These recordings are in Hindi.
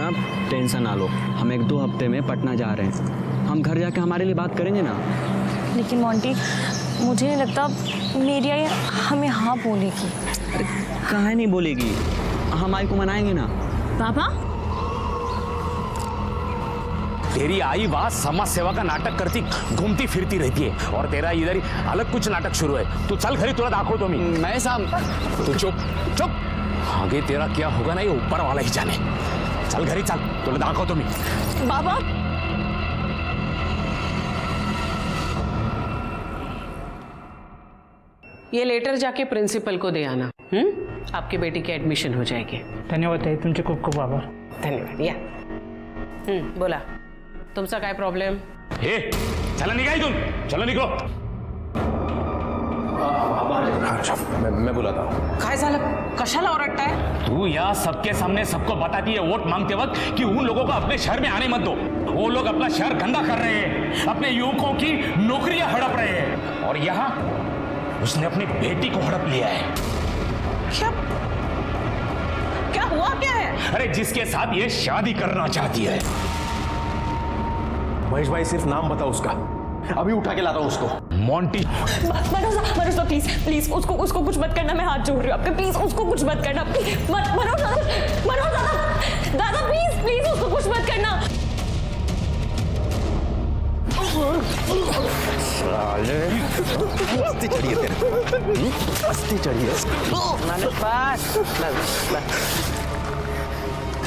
ना टेंशन ना लो, हम 1-2 हफ्ते में पटना जा रहे हैं। हम घर जाके हमारे लिए बात करेंगे ना। लेकिन मोंटी, मुझे नहीं लगता मेरी आई हमें हाँ बोलेगी। अरे काहे नहीं बोलेगी, हम आई को मनाएंगे ना। पापा, तेरी आई वहां समाज सेवा का नाटक करती घूमती फिरती रहती है और तेरा इधर ही अलग कुछ नाटक शुरू है। तू चल घरी, तुला दाखो तो मैं साहब। तू चुप चुप, आगे तेरा क्या होगा ना ये ऊपर वाला ही जाने। चल घरी चल, तुला दाखो तो बाबा। ये लेटर जाके प्रिंसिपल को दे आना। आपकी बेटी की एडमिशन हो जाएगी। धन्यवाद ताई, तुमचे खूप खूप आभार। धन्यवाद। या बोला, तुमचा काय प्रॉब्लेम? हे चला निघा इथून, चलो निघो। मैं बुलाता हूँ। काय झालं, कशाला ओरडताय? तू या सबके सामने सबको बताती है वोट मांगते वक्त कि उन लोगों को अपने शहर में आने मत दो। वो लोग अपना शहर गंदा कर रहे हैं, अपने युवकों की नौकरियां हड़प रहे हैं और यहाँ उसने अपनी बेटी को हड़प लिया है। क्या हुआ क्या है? अरे जिसके साथ ये शादी करना चाहती है। महेश भाई सिर्फ नाम बताओ उसका, अभी उठा के लाता हूं उसको। मोंटी। मनोज प्लीज प्लीज उसको कुछ मत करना, मैं हाथ जोड़ रही हूँ आपके, प्लीज उसको कुछ मत करना। मनोज दादा प्लीज प्लीज उसको कुछ मत करना। अस्ती चढ़िए तेरे, अस्ती चढ़िए।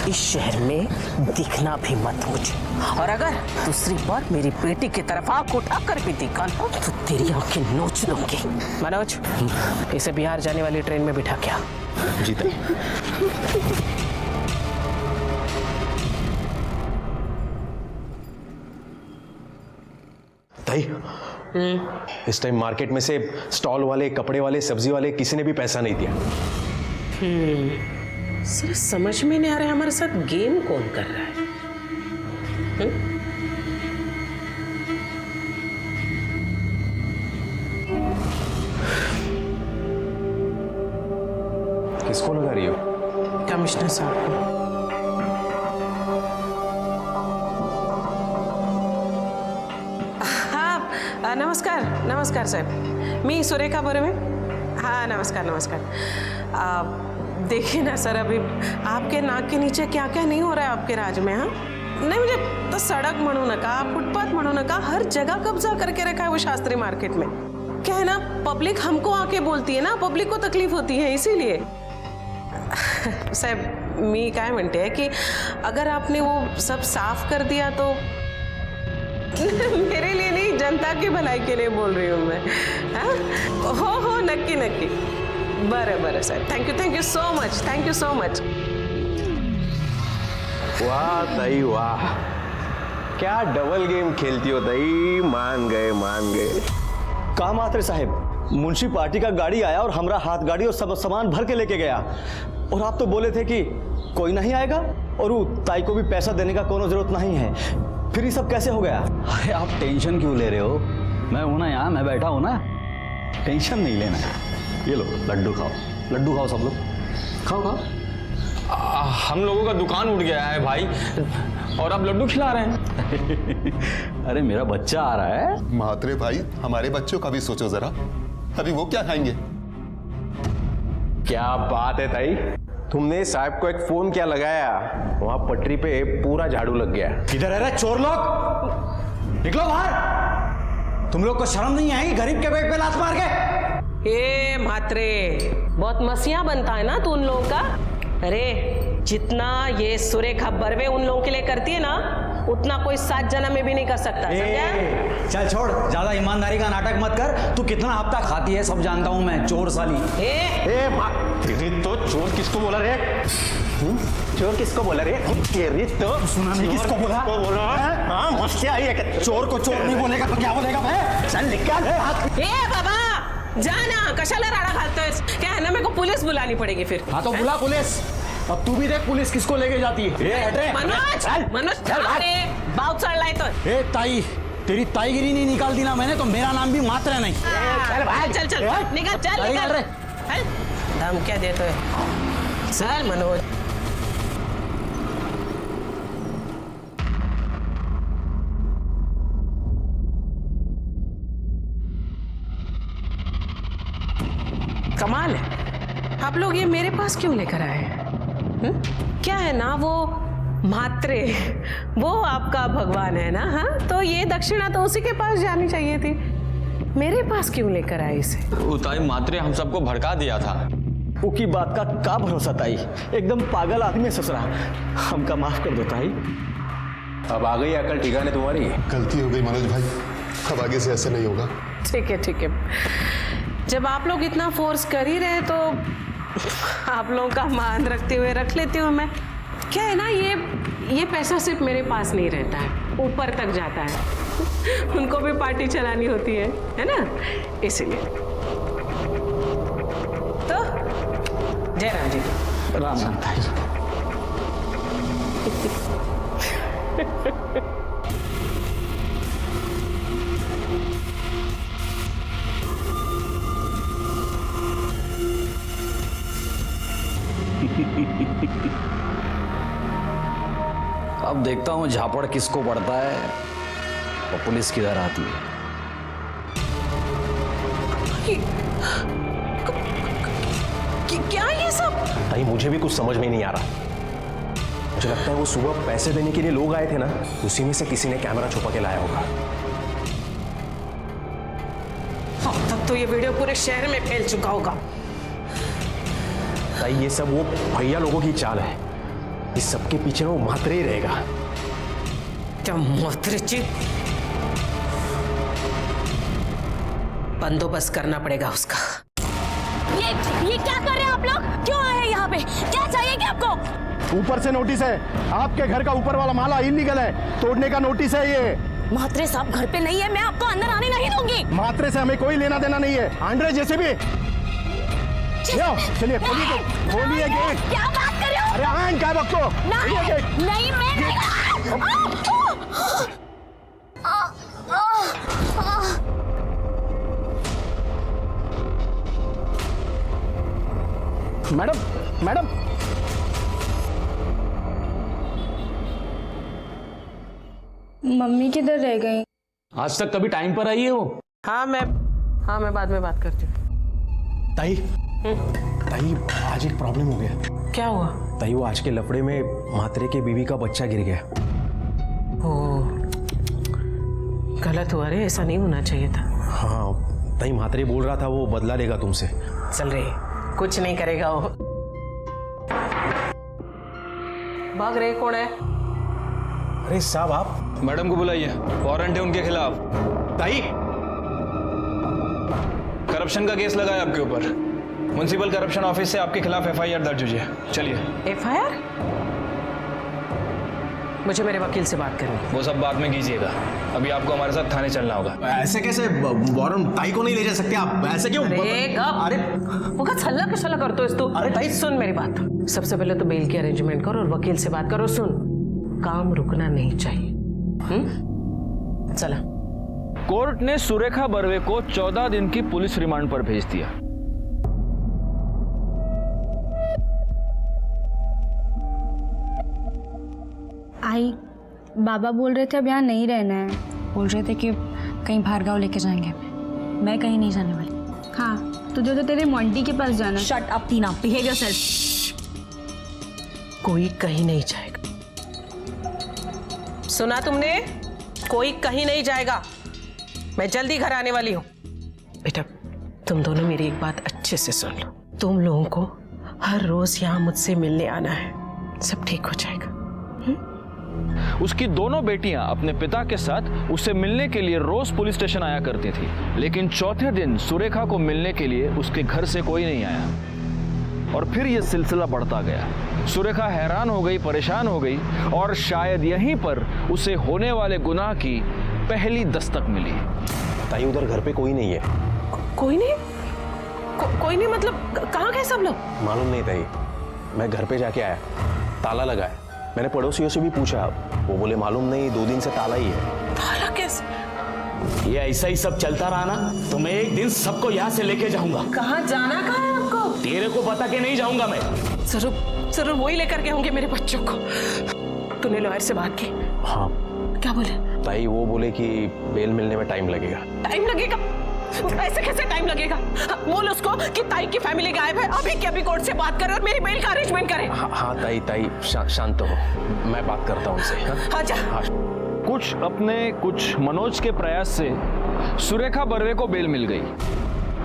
इस शहर में दिखना भी मत मुझे, और अगर दूसरी बार मेरी बेटी की तरफ आंख उठाकर भी दिखा तो तेरी आंखें नोच दूंगी। मनोज, इसे बिहार जाने वाली ट्रेन में बिठा क्या? जी ताई। ताई, इस टाइम मार्केट में से स्टॉल वाले, कपड़े वाले, सब्जी वाले किसी ने भी पैसा नहीं दिया। सर समझ में नहीं आ रहा है हमारे साथ गेम कौन कर रहा है। किसको लगा रही हो? कमिश्नर साहब को। हाँ नमस्कार नमस्कार साहेब, मी सुरेखा बर्वे। हाँ नमस्कार नमस्कार। देखिए ना सर, अभी आपके नाक के नीचे क्या क्या नहीं हो रहा है आपके राज में। हाँ नहीं, मुझे तो सड़क म्हणू नका, फुटपाथ म्हणू नका, हर जगह कब्जा करके रखा है वो शास्त्री मार्केट में। क्या है ना, पब्लिक हमको आके बोलती है ना, पब्लिक को तकलीफ होती है, इसीलिए। साहब मी काय म्हणते है कि अगर आपने वो सब साफ कर दिया तो मेरे लिए नहीं, जनता की भलाई के लिए बोल रही हूँ मैं। हाँ हो नक्की नक्की। बरं बरं साहेब, thank you so much, thank you so much. वाह ताई वाह, क्या डबल गेम खेलती हो ताई, मान गए मान गए। कहा मात्र साहब, मुंशी पार्टी का गाड़ी आया और हमरा हाथ गाड़ी और सब सामान भर के लेके गया, और आप तो बोले थे कि कोई नहीं आएगा और वो ताई को भी पैसा देने का कोनो जरूरत नहीं है, फिर ये सब कैसे हो गया? अरे आप टेंशन क्यों ले रहे हो, मैं हूं ना यहाँ, मैं बैठा हूं ना, टेंशन नहीं लेना है। ये लो लड्डू खाओ सब लोग, खाओ खाओ। हम लोगों का दुकान उठ गया है भाई, और आप लड्डू खिला रहे हैं। अरे मेरा बच्चा आ रहा है। म्हात्रे भाई, हमारे बच्चों का भी सोचो जरा, अभी वो क्या खाएंगे? क्या बात है ताई, तुमने साहब को एक फोन क्या लगाया, वहां पटरी पे पूरा झाड़ू लग गया। किधर है रे चोर लोग, निकलो बाहर। तुम लोग को शर्म नहीं आई गरीब के पेट पे लात मार के? ए म्हात्रे, बहुत मसीहा बनता है ना तू उन लोगों का। अरे जितना ये सुरेखा बर्वे उन लोगों के लिए करती है ना, उतना कोई 7 जन्म में भी नहीं कर सकता, समझा? चल छोड़, ज्यादा ईमानदारी का नाटक मत कर। तू कितना हफ्ता खाती है सब जानता हूं मैं, चोर साली। तेरी तो चोर किसको बोला रे? चोर किसको बोला रे? तेरी तो सुना नहीं किसको बोला? हाँ मुझसे आई है, चोर को चोर नहीं बोलेगा तो क्या बोलेगा भाई? चल निकाल हाथ। ए बाबा जाना, कशाला राडा घालतोयस? क्या है ना, मेरे को पुलिस बुलानी पड़ेगी फिर। हाँ तो बुला पुलिस। अब तू भी देख पुलिस किसको लेके जाती है। मनोज अरे बाउट चढ़लाय तो। ए ताई, तेरी ताईगिरी नहीं निकाल दी ना मैंने तो मेरा नाम भी मात्र नहीं। चल भाई चल निकल, चल निकल रे। दम क्या देते है? चल मनोज। कमाल है, आप लोग ये मेरे पास क्यों लेकर आए हैं? क्या है ना, वो मात्रे, वो आपका भगवान है ना, हाँ? तो ये दक्षिणा तो उसी के पास जानी चाहिए थी, मेरे पास क्यों लेकर आए इसे? वो ताई मात्रे हम सबको भड़का दिया था। उकी बात का भरोसा ताई, एकदम पागल आदमी है ससुरा, हमका माफ कर दो ताई। अब आ गई अकल ठिकाने तुम्हारी। गलती हो गई मनोज भाई, अब आगे से ऐसे नहीं होगा। ठीक है, जब आप लोग इतना फोर्स कर ही रहे तो आप लोगों का मान रखते हुए रख लेती हूँ मैं। क्या है ना, ये पैसा सिर्फ मेरे पास नहीं रहता है, ऊपर तक जाता है, उनको भी पार्टी चलानी होती है ना, इसीलिए। तो जयराम जी, राम राम ताई। अब देखता हूं झापड़ किसको पड़ता है और पुलिस किधर आती है। क्या ये सब? ताई मुझे भी कुछ समझ में नहीं आ रहा। मुझे लगता है वो सुबह पैसे देने के लिए लोग आए थे ना, उसी में से किसी ने कैमरा छुपा के लाया होगा। अब तक तो ये वीडियो पूरे शहर में फैल चुका होगा। ताई ये सब वो भैया लोगों की चाल है, इस सबके पीछे वो मात्रे ही रहेगा। क्या मात्रे जी? बंदोबस्त करना पड़ेगा उसका। ये क्या कर रहे हैं आप लोग? क्यों आए हैं यहाँ पे? क्या चाहिए क्या आपको? ऊपर से नोटिस है, आपके घर का ऊपर वाला माला इलीगल है, तोड़ने का नोटिस है ये। मात्रे साहब घर पे नहीं है, मैं आपको अंदर आने नहीं दूंगी। मात्रे से हमें कोई लेना देना नहीं है, आंड्रे जैसे भी। चलिए खोलिए गेट। क्या बात कर रहे हो? अरे आन क्या वक्त को? नहीं मैं नहीं। मैडम मम्मी किधर रह गई? आज तक कभी टाइम पर आई है वो? हाँ मैं बाद में बात करती हूँ। ताई आज एक प्रॉब्लम हो गया। क्या हुआ? ताई वो आज के लफड़े में मात्रे के बीवी का बच्चा गिर गया। ओ, गलत हुआ रे, ऐसा नहीं होना चाहिए था। हाँ ताई, मात्रे बोल रहा था वो बदला लेगा तुमसे। चल रे, कुछ नहीं करेगा वो। भाग रहे कौन है? अरे साहब आप मैडम को बुलाइए, वारंट है उनके खिलाफ। ताई करप्शन का केस लगा है आपके ऊपर। म्युनिसिपल करप्शन ऑफिस से आपके खिलाफ एफआईआर दर्ज हुई है। चलिए। एफआईआर? मुझे मेरे वकील से बात करनी। वो सब बाद में कीजिएगा, अभी आपको हमारे साथ थाने चलना होगा। ऐसे कैसे वारंट ताई को नहीं ले जा सकते आप? ऐसे क्यों? अरे वो छल्ला कशला करते हो तू? अरे ताई सुन मेरी बात, सबसे पहले तो बेल की अरेंजमेंट करो और वकील से बात करो। सुन, काम रुकना नहीं चाहिए। चला। कोर्ट ने सुरेखा बर्वे को 14 दिन की पुलिस रिमांड पर भेज दिया। आई बाबा बोल रहे थे अब यहाँ नहीं रहना है, बोल रहे थे कि कहीं बाहर गाँव लेके जाएंगे। मैं कहीं नहीं जाने वाली। हाँ, तुझे तो तेरे मोंटी के पास जाना। शट अप टीना, बिहेव योरसेल्फ। कोई कहीं नहीं जाएगा, सुना तुमने? कोई कहीं नहीं जाएगा, मैं जल्दी घर आने वाली हूँ। बेटा तुम दोनों मेरी एक बात अच्छे से सुन लो, तुम लोगों को हर रोज यहाँ मुझसे मिलने आना है, सब ठीक हो जाएगा। उसकी दोनों बेटियां अपने पिता के साथ उससे मिलने के लिए रोज पुलिस स्टेशन आया करती थी, लेकिन चौथे दिन सुरेखा को मिलने के लिए उसके घर से कोई नहीं आया और फिर यह सिलसिला बढ़ता गया। सुरेखा हैरान हो गई, परेशान हो गई और शायद यहीं पर उसे होने वाले गुनाह की पहली दस्तक मिली। ताई उधर घर पे कोई नहीं है। कोई नहीं? कोई नहीं मतलब कहाँ गए सब लोग? मालूम नहीं ताई, मैं घर पे जाके आया, ताला लगा है। मैंने पड़ोसियों से भी पूछा, वो बोले मालूम नहीं, 2 दिन से ताला ही है। ताला कैसे? ये ऐसा ही सब चलता रहा ना तो मैं एक दिन सबको यहाँ से लेके जाऊंगा। कहाँ जाना कहाँ है आपको? तेरे को बता के नहीं जाऊंगा मैं। जरूर वही लेकर के होंगे मेरे बच्चों को। तूने लॉयर से बात की? हाँ। क्या बोले? ताई वो बोले कि बेल मिलने में टाइम लगेगा। टाइम लगेगा? ऐसे कैसे टाइम लगेगा? बोल उसको कि ताई की फैमिली गायब है, अभी के अभी कोर्ट से बात करे और मेरी बेल का अरेंजमेंट करे। हाँ ताई शांत हो, मैं बात करता हूँ उनसे। हाँ जा। कुछ अपने कुछ मनोज के प्रयास से सुरेखा बर्वे को बेल मिल गई,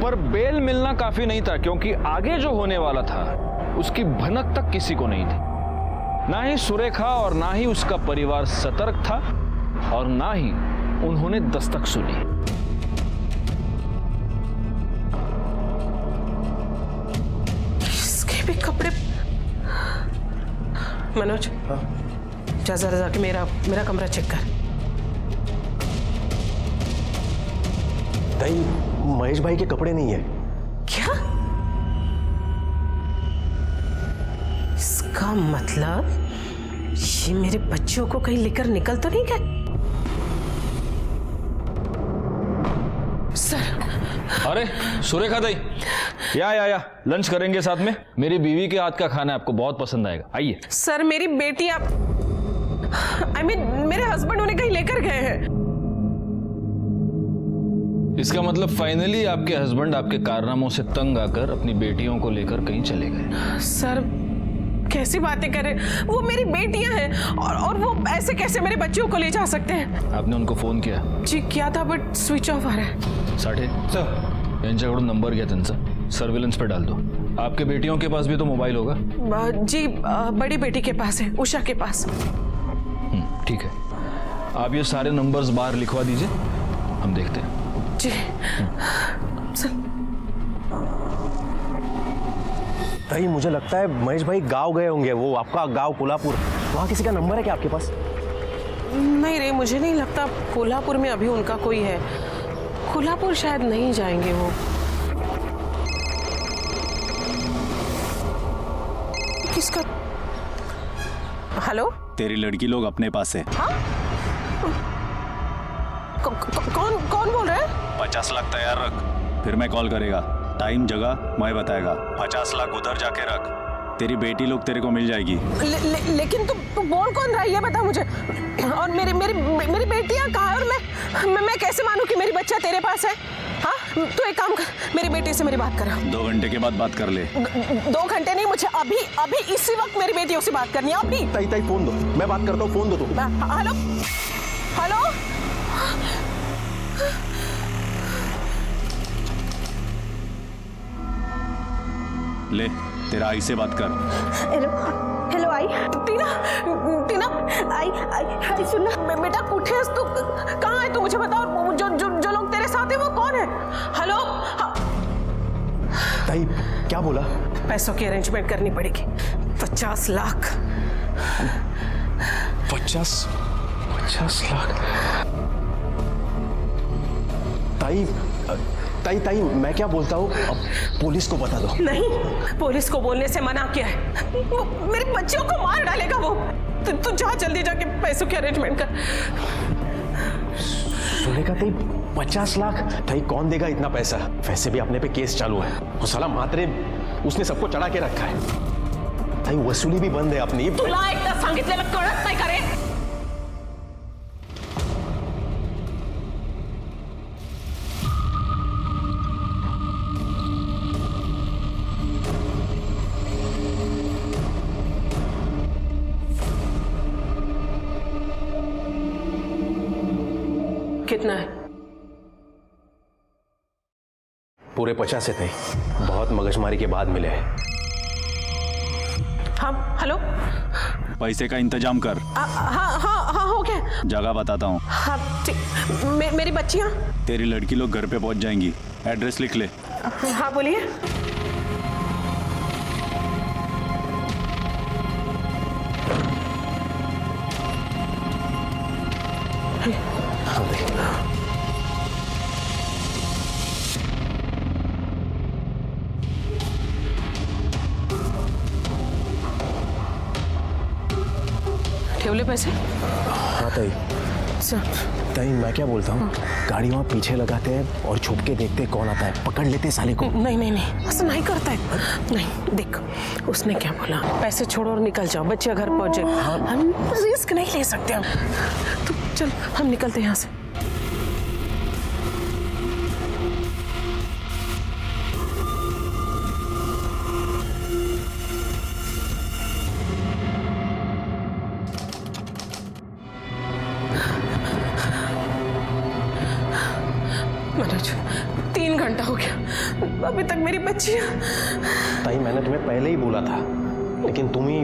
पर बेल मिलना काफी नहीं था, क्योंकि आगे जो होने वाला था उसकी भनक तक किसी को नहीं थी। ना ही सुरेखा और ना ही उसका परिवार सतर्क था और ना ही उन्होंने दस्तक सुनी। इसके भी कपड़े। मनोज, जा जरा जाके मेरा कमरा चेक कर। ताई, महेश भाई के कपड़े नहीं है। क्या? इसका मतलब ये मेरे बच्चों को कहीं लेकर निकल तो नहीं गए? सर। अरे सुरेखा दाई, या लंच करेंगे साथ में। मेरी बीवी के हाथ का खाना आपको बहुत पसंद आएगा, आइए। सर, मेरी बेटी मेरे हस्बैंड उन्हें कहीं लेकर गए हैं। इसका मतलब फाइनली आपके हस्बैंड आपके कारनामों से तंग आकर अपनी बेटियों को लेकर कहीं चले गए। सर, कैसी बातें कर रहे? वो मेरी बेटियां हैं और वो ऐसे कैसे मेरे बच्चों को ले जा सकते हैं? आपने उनको फोन किया? जी किया था, बट स्विच ऑफ आ रहा है। साठे सर, यांच्याकडून नंबर घ्या त्यांचा, सर्विलेंस पे डाल दो। आपके बेटियों के पास भी तो मोबाइल होगा? जी, बड़ी बेटी के पास है, उषा के पास। ठीक है, आप ये सारे नंबर्स बाहर लिखवा दीजिए, हम देखते हैं। जी सर। भाई, मुझे लगता है महेश भाई गांव गए होंगे। वो आपका गांव कोल्हापुर, वहाँ किसी का नंबर है क्या आपके पास? नहीं रे, मुझे नहीं लगता कोल्हापुर में अभी उनका कोई है। कोल्हापुर शायद नहीं जाएंगे वो। किसका? हेलो, तेरी लड़की लोग अपने पास है। हाँ? कौन बोल रहा है? 50 लाख तैयार रख, फिर मैं कॉल करेगा। टाइम जगह मैं बताएगा। 50 लाख उधर जाके रख, तेरी बेटी लोग तेरे को मिल जाएगी। लेकिन तू बोल कौन रहा है ये बता मुझे। और मेरी बेटियां कहाँ है? और मैं कैसे मानूं कि मेरी बच्चा तेरे पास है? हाँ, तू एक काम कर, मेरी बेटी से मेरी बात करा। 2 घंटे के बाद बात कर ले। 2 घंटे नहीं, मुझे अभी इसी वक्त मेरी बेटियों से बात करनी है, अभी। ताई फोन दो, मैं बात करता हूँ, फोन दो तुम। Hello hello. ले, तेरा आई से बात कर। हेलो आई। टीना आई सुनना बेटा, उठे तू? कहाँ है तू? मुझे बता। और जो लोग तेरे साथ हैं वो कौन है? हेलो। ताई, क्या बोला? पैसों की अरेंजमेंट करनी पड़ेगी। 50 लाख। 50 लाख? ताई, मैं क्या बोलता हूँ, अब पुलिस को बता दो। नहीं, पुलिस को बोलने से मना किया है। वो मेरे बच्चों को मार डालेगा वो। तू जा, जल्दी जाके पैसों की अरेंजमेंट कर। सुनेगा ताई, 50 लाख? ताई, कौन देगा इतना पैसा? वैसे भी अपने पे केस चालू है। वो साला मात्रे, उसने सबको चढ़ा के रखा है। ताई, वसूली भी बंद है अपनी। तुला एकदा सांगितलेलं कळत नाही का रे? कितना है? पूरे 50 है ताई, बहुत मगजमारी के बाद मिले हैं। हाँ, हेलो। पैसे का इंतजाम कर। हाँ, हो गया। जगह बताता हूँ। हाँ ठीक। मेरी बच्चियाँ? तेरी लड़की लोग घर पे पहुँच जाएंगी। एड्रेस लिख ले। हाँ बोलिए। ठेवले पैसे? हाँ ताई। ताई, मैं क्या बोलता हूँ, गाड़ी वहाँ पीछे लगाते हैं और छुप के देखते कौन आता है, पकड़ लेते साले को। नहीं, ऐसा नहीं करता है। नहीं, देख उसने क्या बोला, पैसे छोड़ो और निकल जाओ, बच्चे घर पहुंचे। हम रिस्क नहीं ले सकते हम। तू चल, हम निकलते हैं यहाँ से। मनोज 3 घंटा हो गया, अभी तक मेरी बच्चियां। ताई मैंने तुम्हें पहले ही बोला था, लेकिन तुम ही।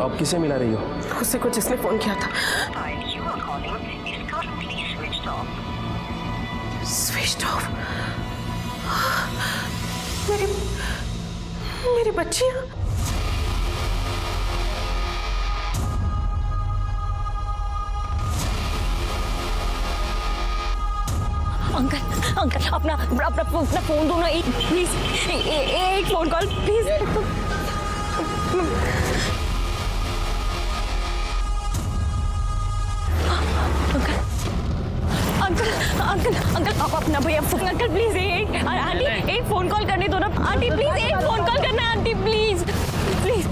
अब किसे मिला रही हो? उसे को जिसने फोन किया था। Switch off. मेरी बच्चियां। अंकल अपना फोन दो ना, प्लीज एक फोन कॉल प्लीज। अंकल आप अपना भैया फोन। अंकल प्लीज आंटी एक फोन कॉल करने दो ना आंटी, प्लीज एक फोन कॉल करना है aunty, please please.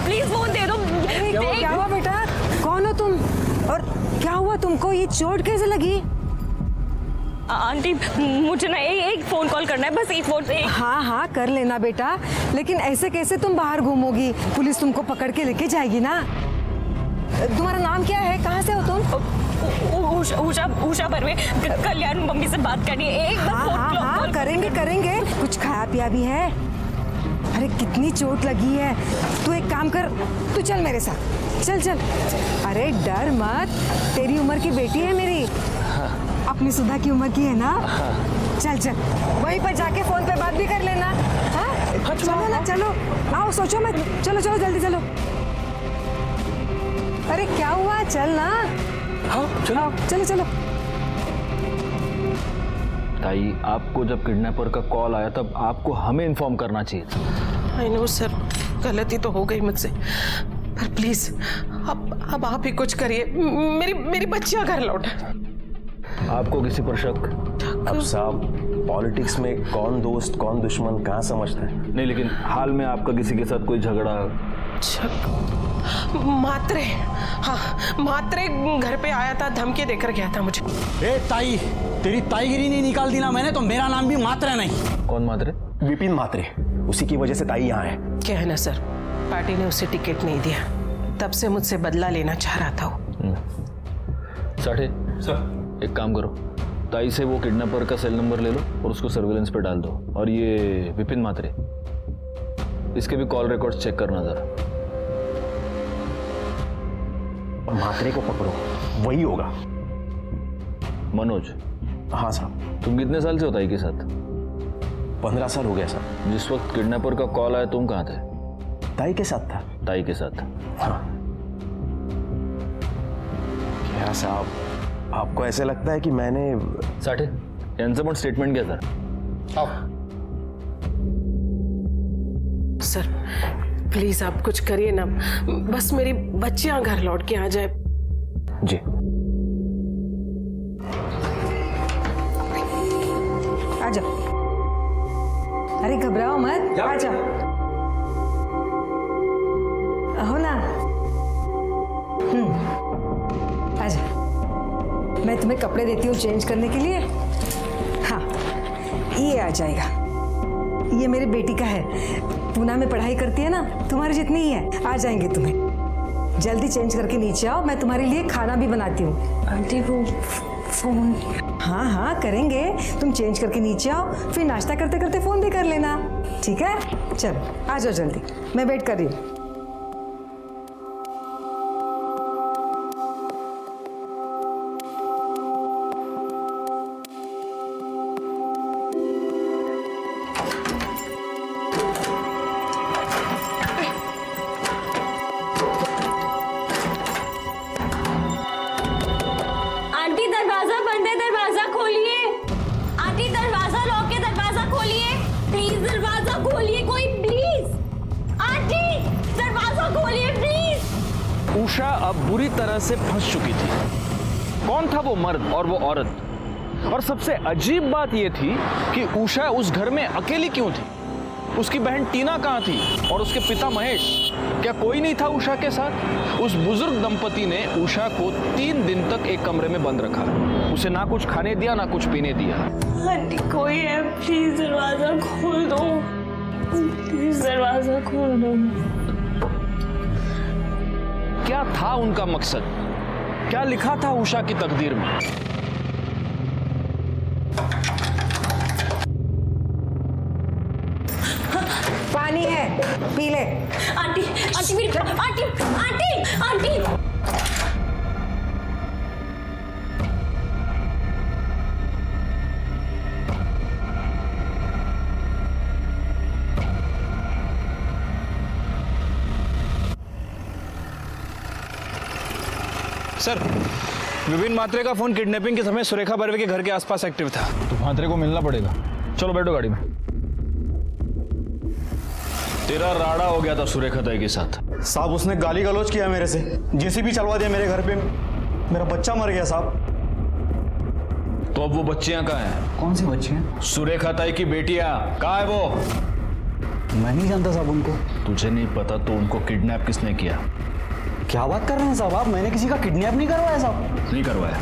Please phone दे दो। क्या हुआ बेटा? कौन हो तुम और क्या हुआ तुमको? ये चोट कैसे लगी? आंटी मुझे ना एक फोन कॉल करना है, बस एक फोन। हाँ कर लेना बेटा, लेकिन ऐसे कैसे तुम बाहर घूमोगी? पुलिस तुमको पकड़ के लेके जाएगी ना। तुम्हारा नाम क्या है? कहाँ से हो तुम? उषा बर्वे। कल्याण मम्मी से बात करनी है। एक हाँ करेंगे। कुछ खाया पिया भी है? अरे कितनी चोट लगी है। तू एक काम कर, तू चल मेरे साथ, चल। अरे डर मत, तेरी उम्र की बेटी है मेरी। अपनी सुधा की उम्र की है ना। चल वहीं पर जाके फोन पे बात भी कर लेना। हाँ चलो ना, चलो आओ, सोचो मत, चलो जल्दी चलो। अरे क्या हुआ? चल ना। हाँ चलो। ताई, आपको जब किडनैपर का कॉल आया तब आपको हमें इन्फॉर्म करना चाहिए था। आई नो सर, गलती तो हो गई मुझसे, पर प्लीज अब आप ही कुछ करिए। मेरी बच्चियां घर लौट। आपको किसी पर शक? अब साहब, पॉलिटिक्स में कौन दोस्त कौन दुश्मन कहाँ समझता है। नहीं, लेकिन हाल में आपका किसी के साथ कोई झगड़ा? मात्रे घर पे आया था, धमकी देकर गया था मुझे। ए ताई, तेरी ताईगिरी नहीं निकाल दी ना मैंने तो मेरा नाम भी मात्रे नहीं। कौन मात्रे? विपिन मात्रे। उसी की वजह से ताई यहाँ है। क्या है ना सर, पार्टी ने उसे टिकट नहीं दिया, तब से मुझसे बदला लेना चाह रहा था वो। साठे सर, एक काम करो, ताई से वो किडनैपर का सेल नंबर ले लो और उसको सर्विलेंस पे डाल दो। और ये विपिन मात्रे, इसके भी कॉल रिकॉर्ड्स चेक करना जरा। मात्रे को पकड़ो, वही होगा। मनोज? हाँ साहब। तुम कितने साल से हो ताई के साथ? 15 साल हो गया साहब। जिस वक्त किडनैपर का कॉल आया तुम कहाँ थे? ताई के साथ था। ताई के साथ? हाँ। क्या साहब, आपको ऐसे लगता है कि मैंने? साठे, यांचं पण स्टेटमेंट घ्या सर प्लीज आप कुछ करिए ना, बस मेरी बच्चियां घर लौट के आ जाए। जी। आ जाओ। अरे घबराओ मत, आ जाओ। हो ना। आ जाओ, मैं तुम्हें कपड़े देती हूँ चेंज करने के लिए। हाँ ये आ जाएगा, ये मेरी बेटी का है, पूना में पढ़ाई करती है ना, तुम्हारी जितनी ही है। आ जाएंगे तुम्हें। जल्दी चेंज करके नीचे आओ, मैं तुम्हारे लिए खाना भी बनाती हूँ। आंटी वो फोन। हाँ करेंगे, तुम चेंज करके नीचे आओ, फिर नाश्ता करते करते फोन भी कर लेना, ठीक है? चलो आ जाओ जल्दी, मैं वेट कर रही हूँ। उषा अब बुरी तरह से फंस चुकी थी। कौन था वो मर्द और वो औरत? और सबसे अजीब बात यह थी कि उषा उस घर में अकेली क्यों थी? उसकी बहन टीना कहाँ थी? और उसके पिता महेश, क्या कोई नहीं था उषा के साथ? उस बुजुर्ग दंपति ने उषा को 3 दिन तक एक कमरे में बंद रखा। उसे ना कुछ खाने दिया ना कुछ पीने दिया। आंटी कोई है, प्लीज दरवाजा खोल दो, प्लीज दरवाजा खोल दो। क्या था उनका मकसद? क्या लिखा था उषा की तकदीर में? पानी है, पी ले। आंटी आंटी मेरी aunty aunty aunty sir, Vipin Matre का फोन किडनैपिंग के समय सुरेखा बर्वे के घर के आसपास एक्टिव था। तो मात्रे को मिलना पड़ेगा। चलो बैठो गाड़ी में। तेरा राड़ा हो गया था सुरेखा ताई के साथ। साहब उसने गाली गलौज किया मेरे से, जेसीबी चलवा दिया मेरे घर पे, मेरा बच्चा मर गया साहब। तो अब वो बच्चियां कहाँ हैं? कौन सी बच्ची हैं? सुरेखा ताई की बेटियां कहाँ है वो? मैं नहीं जानता साहब उनको। तुझे नहीं पता तो उनको किडनैप किसने किया? क्या बात कर रहे हैं साहब आप? मैंने किसी का किडनैप नहीं करवाया साहब। नहीं करवाया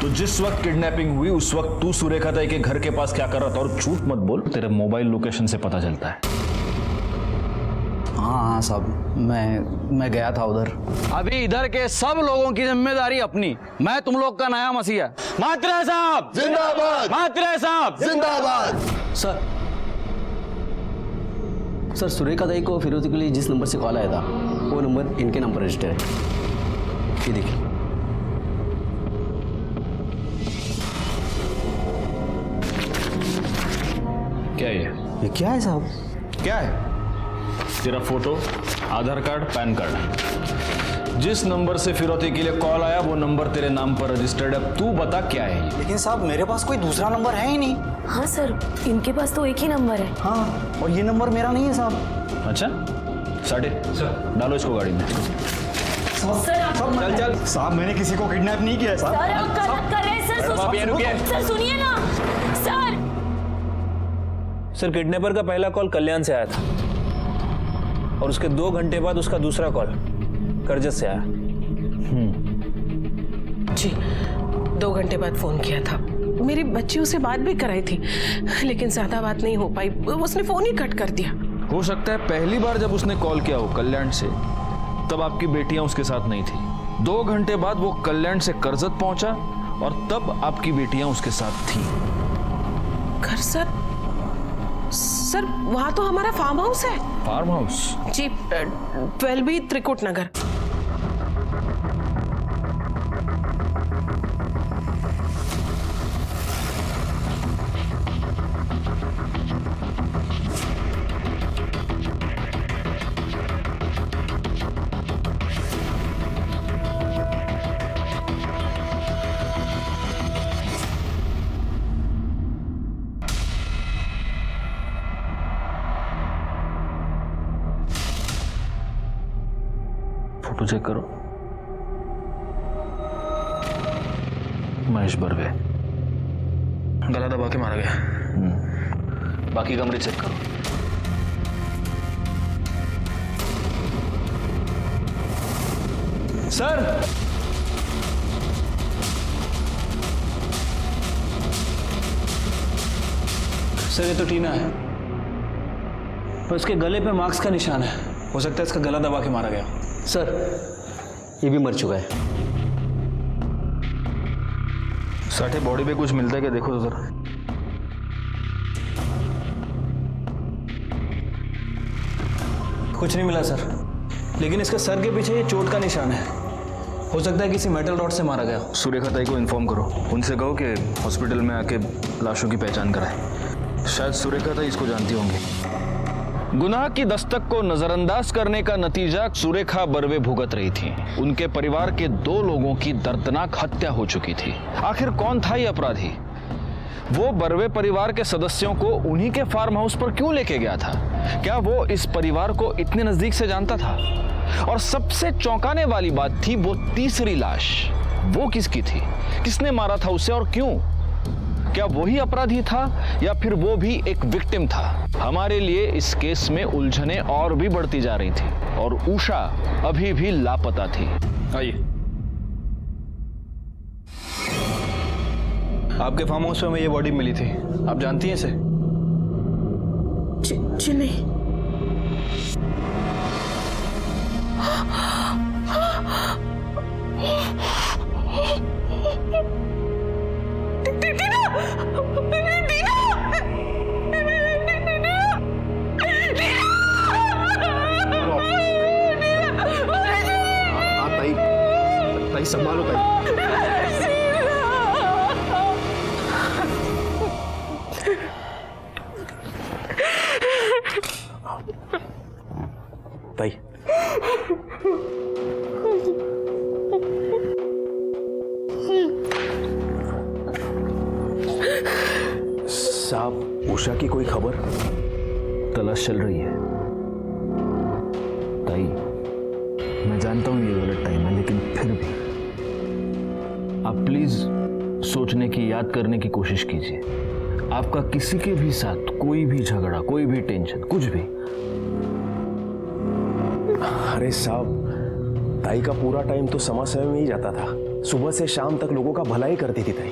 तो जिस वक्त किडनैपिंग हुई उस वक्त तू सुरेखा ताई के घर के पास क्या कर रहा था? और झूठ मत बोल, तेरे मोबाइल लोकेशन से पता चलता है। हाँ साहब, मैं गया था उधर। अभी इधर के सब लोगों की जिम्मेदारी अपनी, मैं तुम लोग का नया मसीहा। मात्रे साहब जिंदाबाद, मात्रे साहब जिंदाबाद। सर सुरेखा ताई को फिरौती के लिए जिस नंबर से कॉल आया था वो नंबर इनके नंबर रजिस्टर है, ये देखिए। क्या ये क्या है साहब? क्या है? तेरा फोटो, आधार कार्ड, पैन कार्ड। जिस नंबर से फिरौती के लिए कॉल आया वो नंबर तेरे नाम पर रजिस्टर्ड है। तू बता क्या है ये? लेकिन साहब मेरे पास कोई दूसरा नंबर है ही नहीं। हाँ सर, इनके पास तो एक ही नंबर है। हाँ, और ये नंबर मेरा नहीं है साहब। अच्छा, साढ़े सर डालो इसको गाड़ी में। चल चल साहब, मैंने किसी को किडनैप नहीं किया है साहब। सर आप गलत कर रहे हैं सर। सर सुनिए ना सर। सर किडनैपर का पहला कॉल कल्याण से आया था और उसके 2 घंटे बाद उसका दूसरा कॉल करजत से आया। जी 2 घंटे बाद फोन किया था। मेरी बच्चियों से बात भी कराई थी लेकिन ज्यादा बात नहीं हो पाई, उसने फोन ही कट कर दिया। हो सकता है पहली बार जब उसने कॉल किया हो कल्याण से तब आपकी बेटियां उसके साथ नहीं थी। 2 घंटे बाद वो कल्याण से करजत पहुंचा और तब आपकी बेटियां उसके साथ थी। करजत? सर वहां तो हमारा फार्म हाउस है। Farm house? जी 12B Trikut Nagar. Photo check करो। महेश बर्वे गला दबा के मारा गया। बाकी कमरे चेक करो। सर सर ये तो टीना है पर इसके गले पे मार्क्स का निशान है। हो सकता है इसका गला दबा के मारा गया। सर ये भी मर चुका है। साठे बॉडी पे कुछ मिलता है क्या? देखो तो जरा। कुछ नहीं मिला सर, लेकिन इसके सर के पीछे ये चोट का निशान है। हो सकता है किसी मेटल रॉड से मारा गया। सुरेखा ताई को इन्फॉर्म करो, उनसे कहो कि हॉस्पिटल में आके लाशों की पहचान कराए। शायद सुरेखा ताई इसको जानती होंगी। गुनाह की दस्तक को नजरअंदाज करने का नतीजा सुरेखा बर्वे भुगत रही थी। उनके परिवार के 2 लोगों की दर्दनाक हत्या हो चुकी थी। आखिर कौन था ये अपराधी? वो बर्वे परिवार के सदस्यों को उन्हीं के फार्म हाउस पर क्यों लेके गया था? क्या वो इस परिवार को इतने नजदीक से जानता था? और सबसे चौंकाने वाली बात थी वो तीसरी लाश, वो किसकी थी? किसने मारा था उसे और क्यों? क्या वही अपराधी था या फिर वो भी एक विक्टिम था? हमारे लिए इस केस में उलझने और भी बढ़ती जा रही थी और उषा अभी भी लापता थी। आइए। आपके फार्म हाउस में हमें ये बॉडी मिली थी, आप जानती हैं इसे? जी नहीं। ताई संभालो ताई। ताई साहब, उषा की कोई खबर? तलाश चल रही है ताई। मैं जानता हूं ये गलत टाइम है, लेकिन फिर भी आप प्लीज सोचने की, याद करने की कोशिश कीजिए। आपका किसी के भी साथ कोई भी झगड़ा, कोई भी टेंशन, कुछ भी। अरे साहब, ताई का पूरा टाइम तो समाज सेवा में ही जाता था। सुबह से शाम तक लोगों का भला ही करती थी ताई।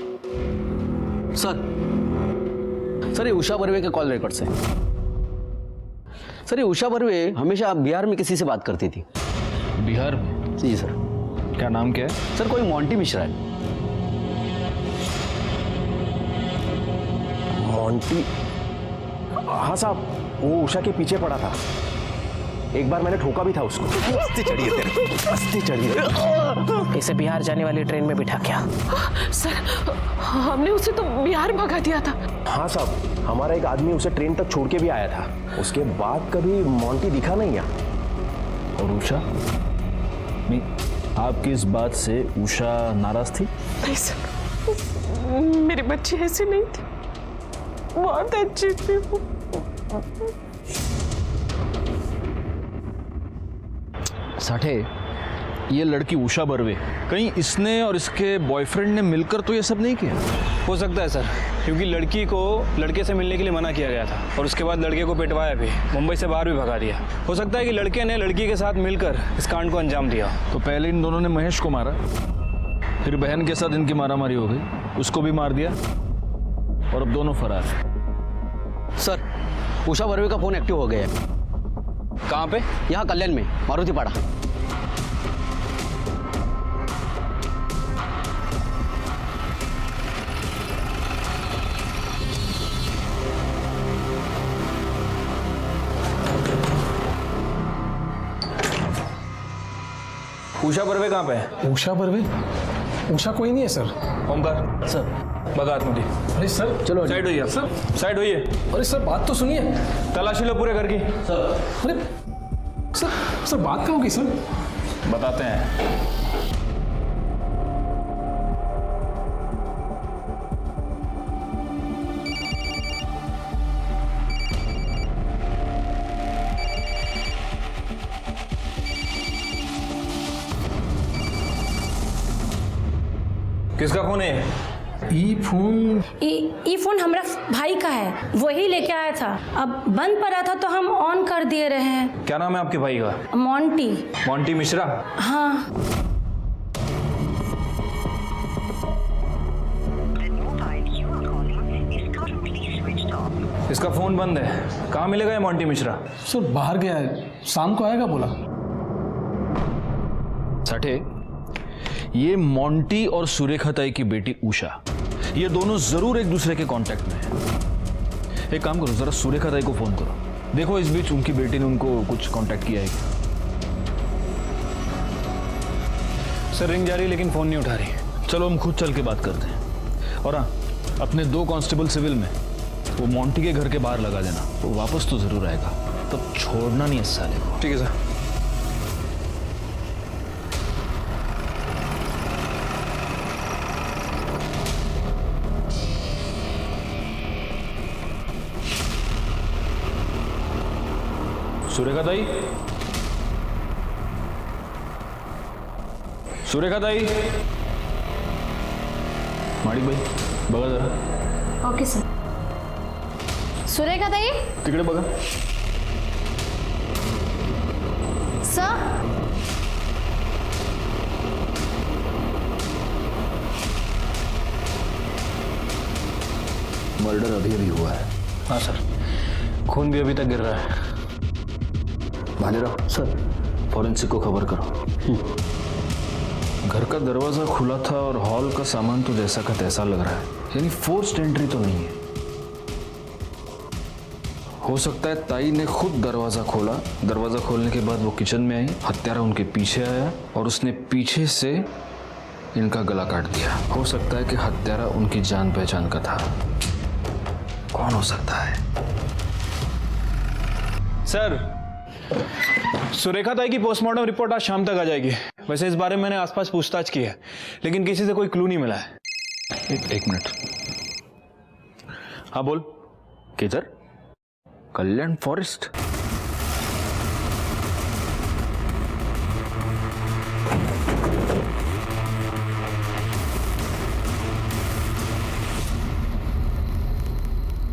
सर ये उषा बर्वे के कॉल रिकॉर्ड से। सर ये उषा बर्वे हमेशा बिहार में किसी से बात करती थी। बिहार में? जी सर। क्या नाम क्या है? सर कोई मोंटी मिश्रा है। मोंटी? हाँ साहब, वो उषा के पीछे पड़ा था। एक बार मैंने ठोका भी था उसको। मस्ती चढ़ी है तेरे, मस्ती चढ़ी है। इसे बिहार जाने वाली ट्रेन में बिठा क्या? सर हमने उसे तो बिहार भगा दिया था। हाँ साहब, हमारा एक आदमी उसे ट्रेन तक छोड़ के भी आया था। उसके बाद कभी मोंटी दिखा नहीं यहाँ। और उषा? नहीं, आपकी इस बात से उषा नाराज थी? नहीं सर, मेरी बच्ची ऐसी नहीं थी, बहुत अच्छी थी वो। साठे, ये लड़की उषा बर्वे, कहीं इसने और इसके बॉयफ्रेंड ने मिलकर तो ये सब नहीं किया? हो सकता है सर, क्योंकि लड़की को लड़के से मिलने के लिए मना किया गया था और उसके बाद लड़के को पिटवाया भी, मुंबई से बाहर भी भगा दिया। हो सकता है कि लड़के ने लड़की के साथ मिलकर इस कांड को अंजाम दिया। तो पहले इन दोनों ने महेश को मारा, फिर बहन के साथ इनकी मारामारी हो गई, उसको भी मार दिया और अब दोनों फरार हैं। सर उषा बर्वे का फोन एक्टिव हो गया है। कहाँ पे? यहाँ कल्याण में, मारुति पाड़ा। उषा बर्वे कहाँ पे है? उषा बर्वे? उषा कोई नहीं है सर। ओमकार सर, बगात मुझे। अरे सर चलो साइड होइए सर, साइड होइए। अरे सर बात तो सुनिए। तलाशी लो पूरे घर की। अरे सर बात क्या होगी सर? बताते हैं। किसका फोन है? ई फोन हमारा भाई का है, वही लेके आया था। अब बंद पड़ा था तो हम ऑन कर दिए रहे हैं। क्या नाम है आपके भाई का? मोंटी। मोंटी मिश्रा? हाँ। इसका फोन बंद है, कहाँ मिलेगा ये मोंटी मिश्रा? सर बाहर गया है, शाम को आएगा बोला। साठे, ये मोंटी और सुरेखा ताई की बेटी उषा, ये दोनों जरूर एक दूसरे के कांटेक्ट में हैं। एक काम करो, जरा सुरेखा ताई को फोन करो, देखो इस बीच उनकी बेटी ने उनको कुछ कांटेक्ट किया है क्या। सर रिंग जा रही लेकिन फोन नहीं उठा रही। चलो हम खुद चल के बात करते हैं। और हाँ, अपने 2 कांस्टेबल सिविल में वो मोंटी के घर के बाहर लगा देना, वो वापस तो जरूर आएगा, तब छोड़ना नहीं इस साले को। ठीक है सर। सुरेखा ताई, सुरेखा ताई, माणिक भाई बघा जरा। Okay sir. सुरेखा ताई, तिकडे बघा। सर मर्डर अभी अभी हुआ है। हाँ सर, खून भी अभी तक गिर रहा है। भालेराव सर, फॉरेंसिक को खबर करो। घर का दरवाजा खुला था और हॉल का सामान तो जैसा का तैसा लग रहा है, यानी फोर्स्ड एंट्री तो नहीं है। हो सकता है ताई ने खुद दरवाजा खोला, दरवाजा खोलने के बाद वो किचन में आई, हत्यारा उनके पीछे आया और उसने पीछे से इनका गला काट दिया। हो सकता है कि हत्यारा उनकी जान पहचान का था। कौन हो सकता है? सर, सुरेखा ताई की पोस्टमार्टम रिपोर्ट आज शाम तक आ जाएगी। वैसे इस बारे में मैंने आसपास पूछताछ की है, लेकिन किसी से कोई क्लू नहीं मिला है। एक मिनट। हाँ बोल। किधर? कल्याण फॉरेस्ट।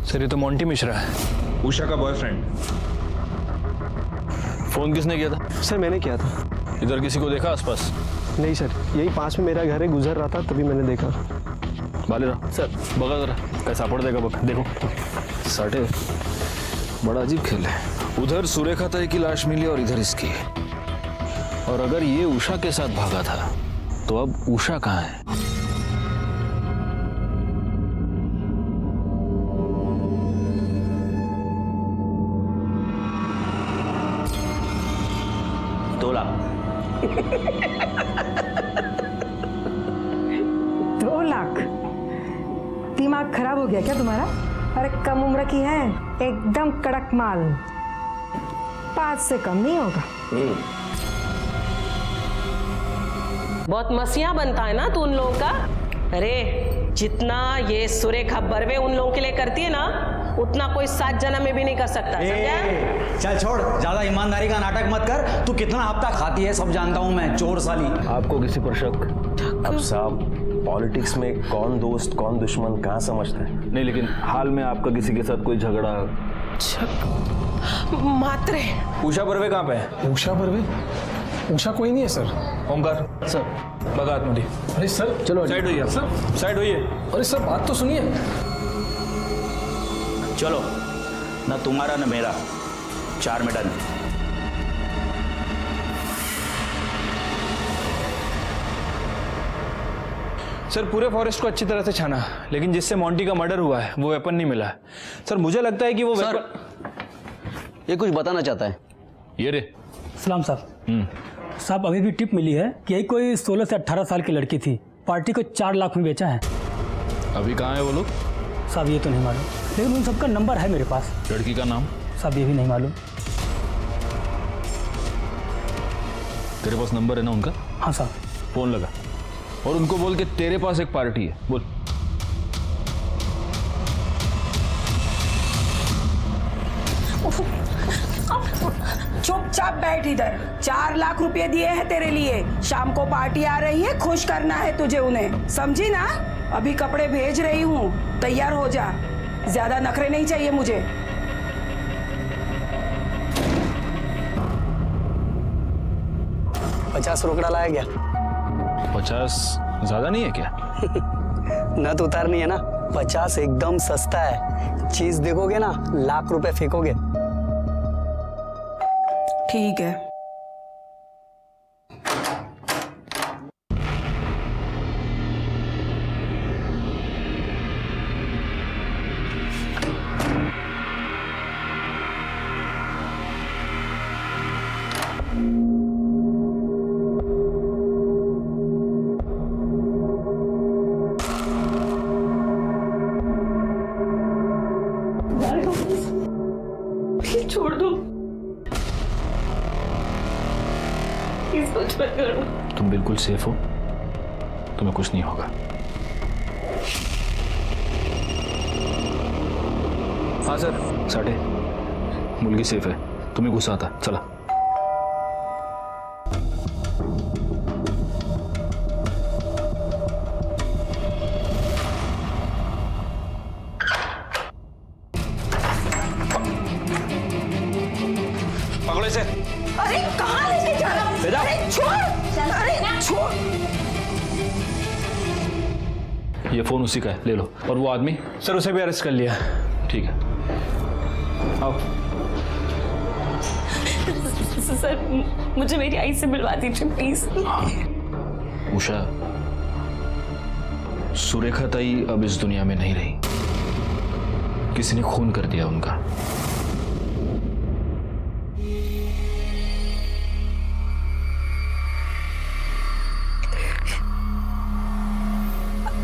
सर, ये तो मोंटी मिश्रा है, उषा का बॉयफ्रेंड। फोन किसने किया था? सर मैंने किया था। इधर किसी को देखा आसपास? नहीं सर, यही पास में मेरा घर है, गुजर रहा था तभी मैंने देखा। भालेराव सर, बगा जरा कैसा पड़ देगा बगा, देखो। साठे, बड़ा अजीब खेल है। उधर सुरेखा ताई की लाश मिली और इधर इसकी। और अगर ये उषा के साथ भागा था तो अब उषा कहाँ है? $2 लाख। 2 लाख? दिमाग खराब हो गया क्या तुम्हारा? अरे कम उम्र की है, एकदम कड़क माल, 5 से कम नहीं होगा। बहुत मसिया बनता है ना तू उन लोगों का। अरे जितना ये सुरेखा बर्वे उन लोगों के लिए करती है ना, उतना कोई 7 जन्म में भी नहीं कर सकता। समझा? चल छोड़, ज्यादा ईमानदारी का नाटक मत कर। तू कितना हफ्ता खाती है सब जानता हूं मैं, चोर साली। आपको किसी पर शक? अब साहब, पॉलिटिक्स में कौन दोस्त कौन दुश्मन कहाँ समझता है। नहीं, लेकिन हाल में आपका किसी के साथ कोई झगड़ा? मात्रे। उषा बर्वे कहाँ पे है? उषा बर्वे? उषा कोई नहीं है सर। ओमकार सर, बगात मुझे। अरे सर चलो साइड होइए सर, साइड होइए। अरे सर बात तो सुनिए। चलो, ना तुम्हारा ना मेरा, 4 में डन। सर, पूरे फॉरेस्ट को अच्छी तरह से छाना, लेकिन जिससे मोंटी का मर्डर हुआ है वो वेपन नहीं मिला है। सर, मुझे लगता है कि वो सर, ये कुछ बताना चाहता है। ये रे। सलाम साहब। साहब, अभी भी टिप मिली है कि यही कोई 16 से 18 साल की लड़की थी, पार्टी को 4 लाख में बेचा है। अभी कहाँ है वो लोग? साहब ये तो नहीं मालूम, लेकिन उन सबका नंबर है मेरे पास। लड़की का नाम? साहब ये भी नहीं मालूम। तेरे पास नंबर है ना उनका? हाँ साहब। फोन लगा और उनको बोल के तेरे पास एक पार्टी है, बोल। चुपचाप बैठ इधर। 4 लाख रुपए दिए हैं तेरे लिए, शाम को पार्टी आ रही है, खुश करना है तुझे उन्हें, समझी ना? अभी कपड़े भेज रही हूँ, तैयार हो जा। ज्यादा नखरे नहीं चाहिए मुझे। $50 रोकड़ा लाया गया। 50 ज्यादा नहीं है क्या? न तो उतारनी है ना, 50 एकदम सस्ता है। चीज देखोगे ना, लाख रुपए फेंकोगे। ठीक है। छोड़ दो, प्लीज कुछ मत करो। तुम बिल्कुल सेफ हो, तुम्हें कुछ नहीं होगा। हाँ सर। साठे, मुलगी सेफ है, तुम्हें गुस्सा आता। चला। पकड़ो इसे। अरे कहाँ लेके जा रहा हूँ? अरे छोड़, अरे छोड़। ये फोन उसी का है, ले लो। और वो आदमी? सर उसे भी अरेस्ट कर लिया। ठीक है, आओ। सर मुझे मेरी आई से मिलवा दीजिए प्लीज। उषा, सुरेखा ताई अब इस दुनिया में नहीं रही। किसी ने खून कर दिया उनका।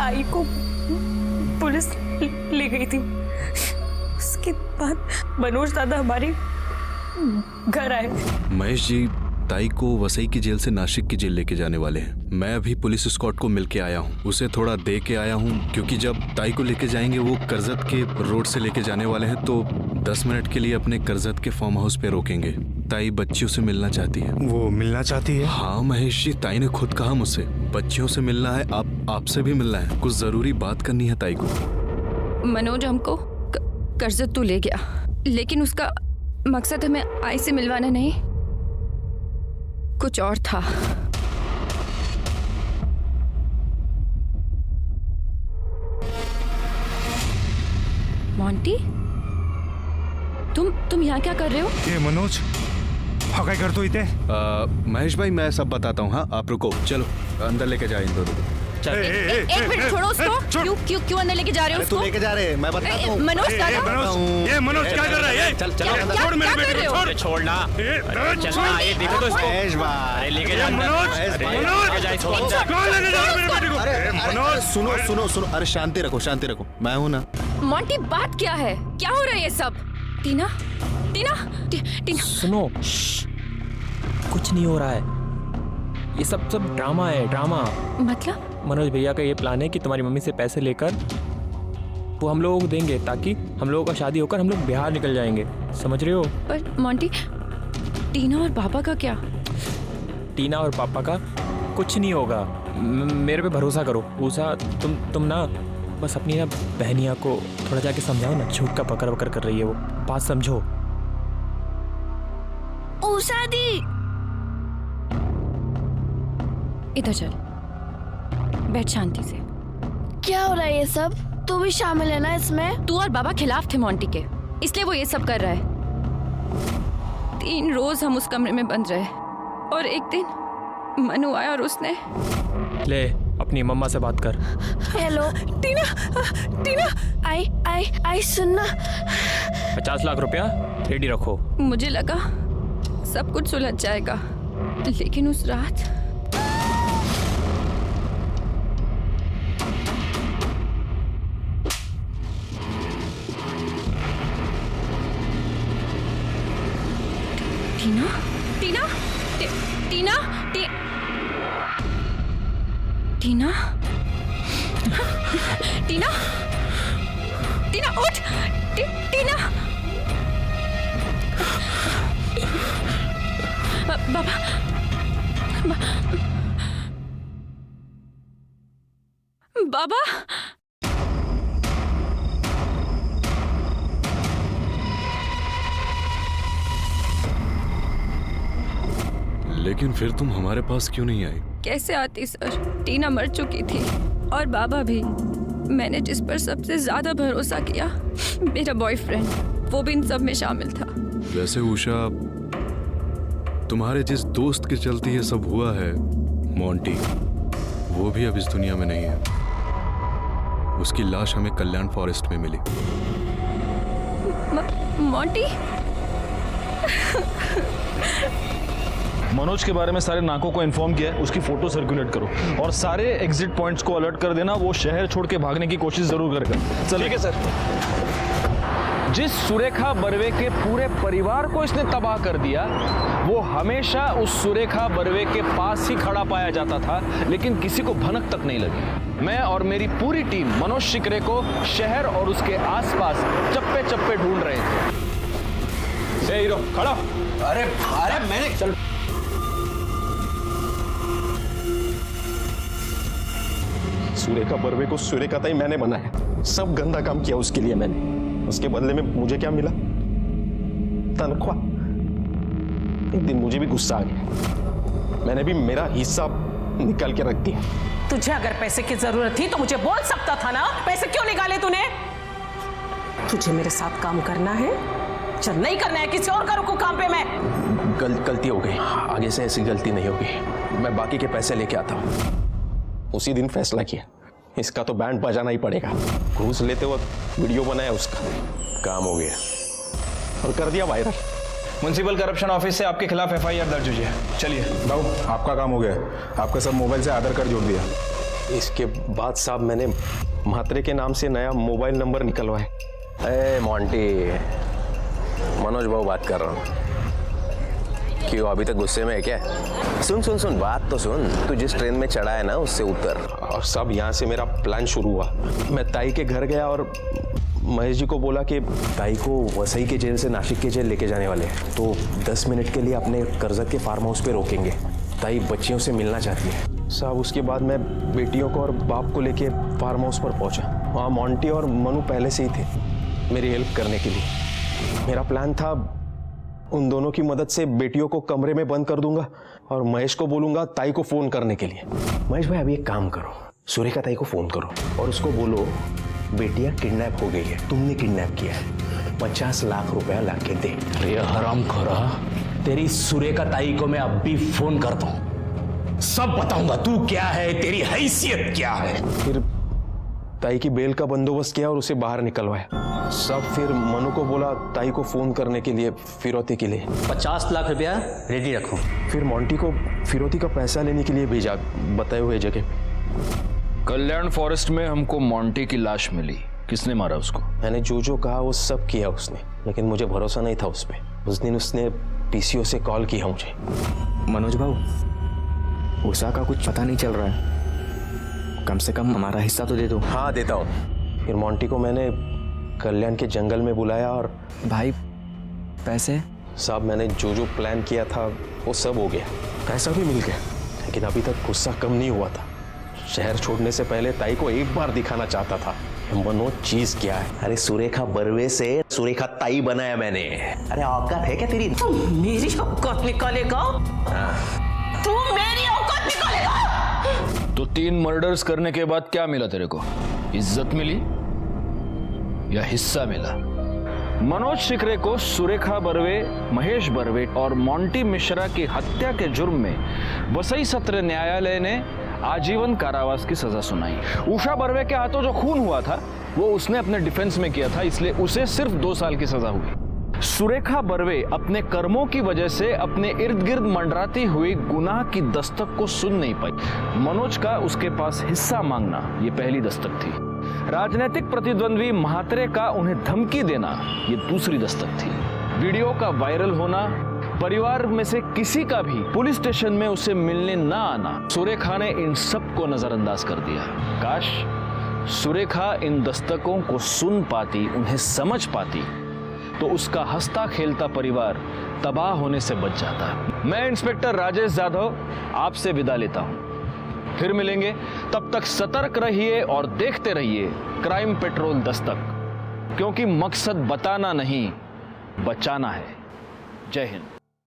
आई को पुलिस ले गई थी। उसके बाद मनोज दादा हमारे घर आए। महेश जी, ताई को वसई की जेल से नासिक की जेल लेके जाने वाले हैं। मैं अभी पुलिस स्क्वाड को मिलके आया हूँ, उसे थोड़ा दे के आया हूँ, क्योंकि जब ताई को लेके जाएंगे वो करजत के रोड से लेके जाने वाले हैं, तो 10 मिनट के लिए अपने करजत के फार्म हाउस पे रोकेंगे। ताई बच्चियों से मिलना चाहती है। वो मिलना चाहती है? हाँ महेश जी, ताई ने खुद कहा मुझसे बच्चियों से मिलना है, आपसे भी मिलना है, कुछ जरूरी बात करनी है ताई को। मनोज हमको करजत तो ले गया, लेकिन उसका मकसद हमें आई से मिलवाना नहीं, कुछ और था। मोंटी, तुम यहाँ क्या कर रहे हो? ये मनोज हाँ क्या कर तो इते? महेश भाई मैं सब बताता हूँ। हाँ आप रुको, चलो अंदर लेके जाए इन दोनों को। एक मिनट छोड़ो उसको। क्यों अंदर लेके जा रहे हो उसको? लेके जा रहे हैं, मैं बताता हूँ। मनोज ये मनोज क्या कर रहा है? चल छोड़ मेरे बेटे को, छोड़। छोड़ना, चलना, ये देखो तो इसको। महेश भाई, लेके जा मनोज, कौन लेके जा रहा है मेरे बेटे को? मनोज सुनो, अरे शांति रखो, मैं हूँ ना। मोंटी बात क्या है? क्या हो रहा है ये सब? टीना। सुनो, कुछ नहीं हो रहा है, ये सब ड्रामा है, ड्रामा। मतलब? मनोज भैया का ये प्लान है कि तुम्हारी मम्मी से पैसे लेकर वो हम लोगों को देंगे, ताकि हम लोगों का शादी होकर हम लोग बिहार निकल जाएंगे, समझ रहे हो? पर मोंटी, टीना और पापा का क्या? टीना और पापा का कुछ नहीं होगा, मेरे पे भरोसा करो। उषा, तुम ना बस अपनी ना बहनिया को थोड़ा जाके समझाओ ना, झूठ का पकड़ वकर कर रही है वो, बात समझो। उषा दी, इधर चल, बैठ शांति से। क्या हो रहा है ये सब? तू भी शामिल है ना इसमें? तू और बाबा खिलाफ थे मोंटी के, इसलिए वो ये सब कर रहा है। 3 रोज हम उस कमरे में बंद रहे, और एक दिन मनु आया और उसने। ले अपनी मम्मा से बात कर। हेलो टीना, आई सुनना। 50 लाख रुपया रेडी रखो। मुझे लगा सब कुछ सुलझ जाएगा, लेकिन उस रात टीना उठ। टीना, बाबा, लेकिन फिर तुम हमारे पास क्यों नहीं आई? कैसे आती सर, टीना मर चुकी थी और बाबा भी। मैंने जिस पर सबसे ज्यादा भरोसा किया, मेरा बॉयफ्रेंड, वो भी इन सब में शामिल था। वैसे उषा, तुम्हारे जिस दोस्त के चलते ये सब हुआ है, मोंटी, वो भी अब इस दुनिया में नहीं है। उसकी लाश हमें कल्याण फॉरेस्ट में मिली। मोंटी? मनोज के बारे में सारे नाकों को इन्फॉर्म किया है, उसकी फोटो सर्कुलेट करो और सारे एग्जिट पॉइंट्स को अलर्ट कर देना। वो शहर छोड़ के भागने की कोशिश जरूर करेगा। चलिए। ठीक है सर। जिस सुरेखा बर्वे के पूरे परिवार को इसने तबाह कर दिया, वो हमेशा उस सुरेखा बर्वे के पास ही खड़ा पाया जाता था, लेकिन किसी को भनक तक नहीं लगी। मैं और मेरी पूरी टीम मनोज शिकरे को शहर और उसके आसपास चप्पे चप्पे ढूंढ रहे थे। ए हीरो, खड़ा। अरे मैंने चल। सुरेखा बर्वे को सुरेखा ताई मैंने बनाया, सब गंदा काम किया उसके लिए मैंने। उसके बदले में मुझे क्या मिला? तनख्वाह। एक दिन मुझे भी गुस्सा आ गया, मैंने भी मेरा हिस्सा निकाल के रख दी। तुझे अगर पैसे की जरूरत थी तो मुझे बोल सकता था ना, पैसे क्यों निकाले तूने? तुझे मेरे साथ काम करना है? चल, नहीं करना है किसी और का रुकू काम पे मैं। गलती हो गई, आगे से ऐसी गलती नहीं होगी। मैं बाकी के पैसे लेके आता हूँ। उसी दिन फैसला किया, इसका तो बैंड बजाना ही पड़ेगा। घूस लेते वक्त वीडियो बनाया उसका, काम हो गया और कर दिया वायरल। म्युनिसिपल करप्शन ऑफिस से आपके खिलाफ FIR दर्ज हुई है। चलिए बाबू, आपका काम हो गया। आपका सब मोबाइल से आधार कार्ड जोड़ दिया। इसके बाद साहब मैंने म्हात्रे के नाम से नया मोबाइल नंबर निकलवाए। ए मोंटी, मनोज बाबू बात कर रहा हूँ। क्यों अभी तक गुस्से में है क्या? सुन सुन सुन, बात तो सुन। तू जिस ट्रेन में चढ़ा है ना, उससे उतर। और सब यहाँ से मेरा प्लान शुरू हुआ। मैं ताई के घर गया और महेश जी को बोला कि ताई को वसई के जेल से नासिक के जेल लेके जाने वाले हैं, तो 10 मिनट के लिए अपने कर्जत के फार्म हाउस पे रोकेंगे। ताई बच्चियों से मिलना चाहती है साहब। उसके बाद मैं बेटियों को और बाप को लेके फार्म हाउस पर पहुंचा। वहाँ मोंटी और मनु पहले से ही थे मेरी हेल्प करने के लिए। मेरा प्लान था उन दोनों की मदद से बेटियों को कमरे में बंद कर दूंगा और महेश को बोलूंगा ताई को फोन करने के लिए। महेश भाई, अभी एक काम करो, सुरेखा ताई को फोन करो और उसको बोलो बेटियां किडनैप हो गई है, तुमने किडनैप किया है, 50 लाख रुपया ला के दे। अरे हरामखोरा, तेरी सुरेखा ताई को मैं अब भी फोन करता हूं, सब बताऊंगा तू क्या है, तेरी हैसियत क्या है। फिर ताई की बेल का बंदोबस्त किया और उसे बाहर निकलवाया सब। फिर मनु को बोला ताई को फोन करने के लिए फिरौती के लिए 50 लाख रुपया रेडी रखो। फिर मोंटी को फिरौती का पैसा लेने के लिए भेजा बताए हुए जगह। कल्याण फॉरेस्ट में हमको मोंटी की लाश मिली। किसने मारा उसको? मैंने जो कहा वो सब किया उसने, लेकिन मुझे भरोसा नहीं था उस पर। उस दिन उसने PCO से कॉल किया मुझे। मनोज बाबू, उषा का कुछ पता नहीं चल रहा है, कम से कम हमारा हिस्सा तो दे दो। हाँ देता हूँ। फिर मोंटी को मैंने कल्याण के जंगल में बुलाया और भाई पैसे? साहब मैंने जो प्लान किया था वो सब हो गया, पैसा भी मिल गया, लेकिन अभी तक गुस्सा कम नहीं हुआ था। शहर छोड़ने से पहले ताई को एक बार दिखाना चाहता था मनोज चीज क्या है। अरे सुरेखा बर्वे से सुरेखा ताई बनाया मैंने। अरे औकात है क्या तेरी? तू मेरी औकात निकालेगा? तू मेरी औकात निकालेगा? तो 3 मर्डर्स करने के बाद क्या मिला तेरे को? इज्जत मिली या हिस्सा मिला? मनोज शिकरे को सुरेखा बर्वे, महेश बर्वे और मोंटी मिश्रा की हत्या के जुर्म में वसई सत्र न्यायालय ने आजीवन कारावास की सजा सुनाई। उषा बर्वे के हाथों जो खून हुआ था वो उसने अपने डिफेंस में किया था, इसलिए उसे सिर्फ 2 साल की सजा हुई। सुरेखा बर्वे अपने कर्मों की वजह से अपने इर्द गिर्द मंडराती हुई गुनाह की दस्तक को सुन नहीं पाई। मनोज का उसके पास हिस्सा मांगना ये पहली दस्तक थी। राजनीतिक प्रतिद्वंद्वी म्हात्रे का उन्हें धमकी देना ये दूसरी दस्तक थी। वीडियो का वायरल होना, परिवार में से किसी का भी पुलिस स्टेशन में उसे मिलने ना आना, सुरेखा ने इन सब को नजरअंदाज कर दिया। काश सुरेखा इन दस्तकों को सुन पाती, उन्हें समझ पाती, तो उसका हंसता खेलता परिवार तबाह होने से बच जाता। मैं इंस्पेक्टर राजेश यादव आपसे विदा लेता हूं, फिर मिलेंगे। तब तक सतर्क रहिए और देखते रहिए क्राइम पेट्रोल दस्तक, क्योंकि मकसद बताना नहीं, बचाना है। जय हिंद।